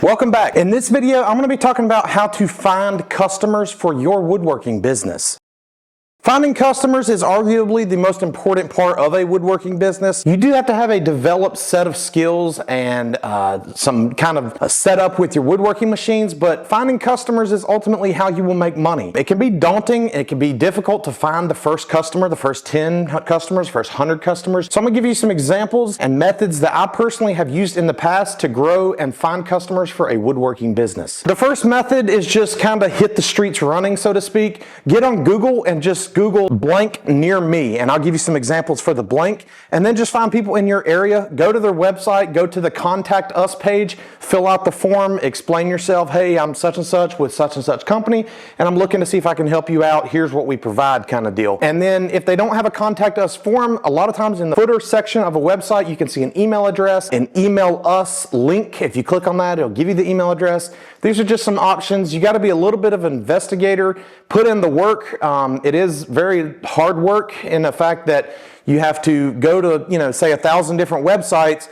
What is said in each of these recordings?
Welcome back. In this video, I'm going to be talking about how to find customers for your woodworking business. Finding customers is arguably the most important part of a woodworking business. You do have to have a developed set of skills and some kind of a setup with your woodworking machines, but finding customers is ultimately how you will make money. It can be daunting, it can be difficult to find the first customer, the first 10 customers, first 100 customers. So I'm gonna give you some examples and methods that I personally have used in the past to grow and find customers for a woodworking business. The first method is just kind of hit the streets running, so to speak. Get on Google and just Google blank near me, and I'll give you some examples for the blank, and then just find people in your area, go to their website, go to the contact us page, fill out the form, explain yourself, hey, I'm such and such with such and such company, and I'm looking to see if I can help you out, here's what we provide kind of deal. And then if they don't have a contact us form, a lot of times in the footer section of a website, you can see an email address, an email us link. If you click on that, it'll give you the email address. These are just some options. You got to be a little bit of an investigator, put in the work. It is very hard work in the fact that you have to go to, say 1,000 different websites,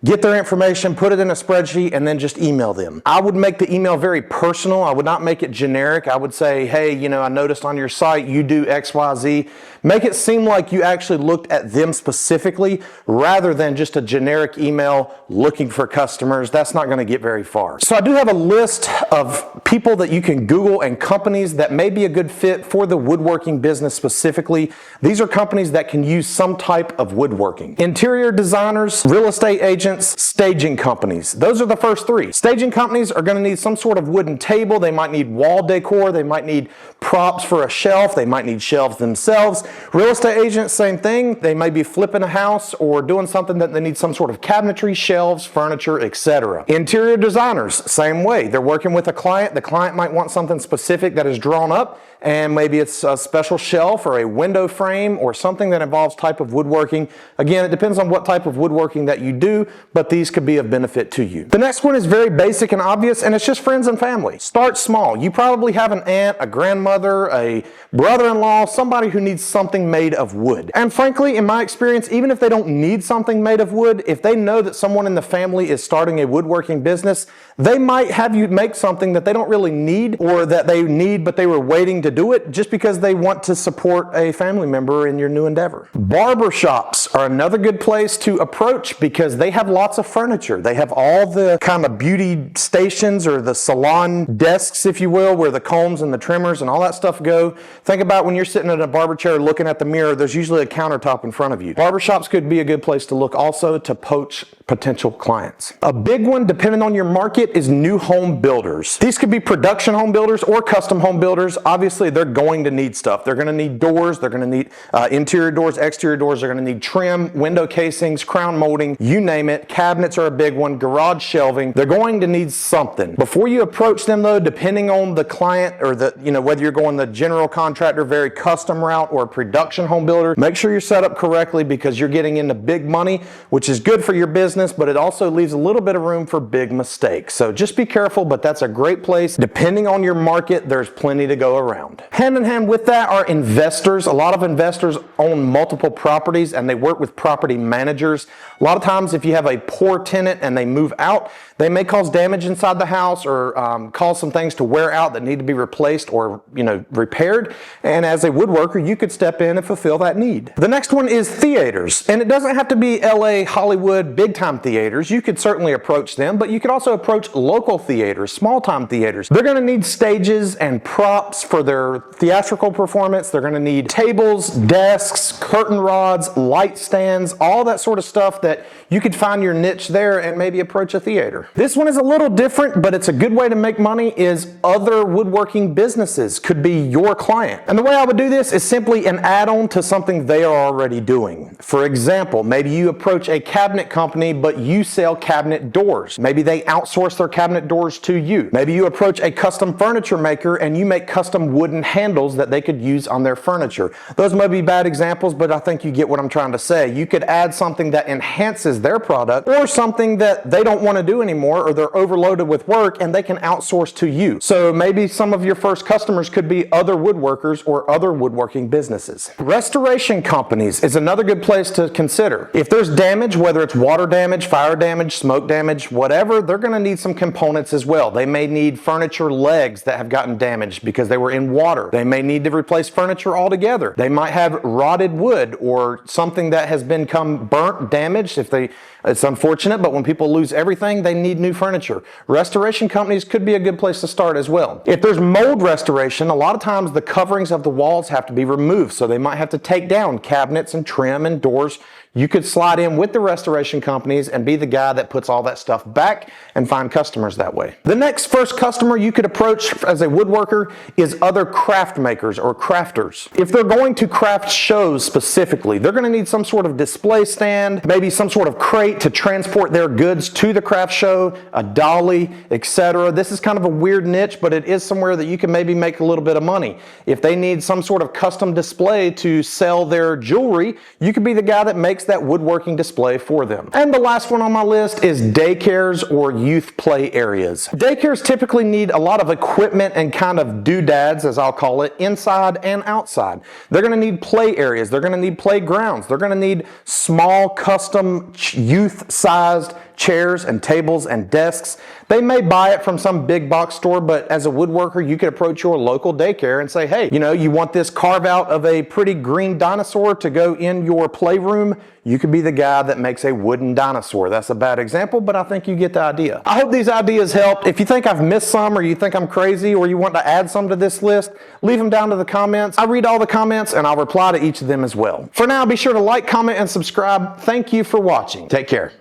get their information, put it in a spreadsheet, and then just email them. I would make the email very personal. I would not make it generic. I would say, hey, I noticed on your site you do X, Y, Z. Make it seem like you actually looked at them specifically rather than just a generic email looking for customers. That's not going to get very far. So I do have a list of people that you can Google and companies that may be a good fit for the woodworking business specifically. These are companies that can use some type of woodworking. Interior designers, real estate agents, staging companies. Those are the first three. Staging companies are going to need some sort of wooden table. They might need wall decor. They might need props for a shelf. They might need shelves themselves. Real estate agents, same thing. They may be flipping a house or doing something that they need some sort of cabinetry, shelves, furniture, etc. Interior designers, same way. They're working with a client. The client might want something specific that is drawn up, and maybe it's a special shelf or a window frame or something that involves type of woodworking. Again, it depends on what type of woodworking that you do, but these could be of benefit to you. The next one is very basic and obvious, and it's just friends and family. Start small. You probably have an aunt, a grandmother, a brother-in-law, somebody who needs something made of wood. And frankly, in my experience, even if they don't need something made of wood, if they know that someone in the family is starting a woodworking business, they might have you make something that they don't really need, or that they need but they were waiting to do it just because they want to support a family member in your new endeavor. Barber shops are another good place to approach because they have lots of furniture. They have all the kind of beauty stations or the salon desks, if you will, where the combs and the trimmers and all that stuff go. Think about when you're sitting in a barber chair looking at the mirror, there's usually a countertop in front of you. Barber shops could be a good place to look also to poach potential clients. A big one, depending on your market, is new home builders. These could be production home builders or custom home builders. Obviously, they're going to need stuff. They're going to need doors. They're going to need interior doors, exterior doors. They're going to need trim, window casings, crown molding, you name it. Cabinets are a big one, garage shelving. They're going to need something. Before you approach them though, depending on the client or whether you're going the general contractor, very custom route, or a production home builder, make sure you're set up correctly because you're getting into big money, which is good for your business, but it also leaves a little bit of room for big mistakes. So just be careful, but that's a great place. Depending on your market, there's plenty to go around. Hand in hand with that are investors. A lot of investors own multiple properties and they work with property managers. A lot of times if you have a poor tenant and they move out, they may cause damage inside the house or cause some things to wear out that need to be replaced or repaired. And as a woodworker, you could step in and fulfill that need. The next one is theaters. And it doesn't have to be LA, Hollywood, big time theaters. You could certainly approach them, but you could also approach local theaters, small time theaters. They're going to need stages and props for their theatrical performance. They're going to need tables, desks, curtain rods, light stands, all that sort of stuff that you could find your niche there and maybe approach a theater. This one is a little different, but it's a good way to make money is other woodworking businesses could be your client. And the way I would do this is simply an add-on to something they are already doing. For example, maybe you approach a cabinet company, but you sell cabinet doors. Maybe they outsource their cabinet doors to you. Maybe you approach a custom furniture maker and you make custom wooden handles that they could use on their furniture. Those may be bad examples, but I think you get what I'm trying to say. You could add something that enhances their product or something that they don't want to do anymore anymore, or they're overloaded with work and they can outsource to you. So maybe some of your first customers could be other woodworkers or other woodworking businesses. Restoration companies is another good place to consider. If there's damage, whether it's water damage, fire damage, smoke damage, whatever, they're going to need some components as well. They may need furniture legs that have gotten damaged because they were in water. They may need to replace furniture altogether. They might have rotted wood or something that has become burnt, damaged. It's unfortunate, but when people lose everything, they need new furniture. Restoration companies could be a good place to start as well. If there's mold restoration, a lot of times the coverings of the walls have to be removed, so they might have to take down cabinets and trim and doors. You could slide in with the restoration companies and be the guy that puts all that stuff back and find customers that way. The next first customer you could approach as a woodworker is other craft makers or crafters. If they're going to craft shows specifically, they're going to need some sort of display stand, maybe some sort of crate to transport their goods to the craft show, a dolly, etc. This is kind of a weird niche, but it is somewhere that you can maybe make a little bit of money. If they need some sort of custom display to sell their jewelry, you could be the guy that makes that woodworking display for them. And the last one on my list is daycares or youth play areas. Daycares typically need a lot of equipment and kind of doodads, as I'll call it, inside and outside. They're going to need play areas. They're going to need playgrounds. They're going to need small, custom, youth-sized chairs and tables and desks. They may buy it from some big box store, but as a woodworker, you could approach your local daycare and say, hey, you want this carve out of a pretty green dinosaur to go in your playroom? You could be the guy that makes a wooden dinosaur. That's a bad example, but I think you get the idea. I hope these ideas helped. If you think I've missed some, or you think I'm crazy, or you want to add some to this list, leave them down to the comments. I read all the comments and I'll reply to each of them as well. For now, be sure to like, comment, and subscribe. Thank you for watching. Take care.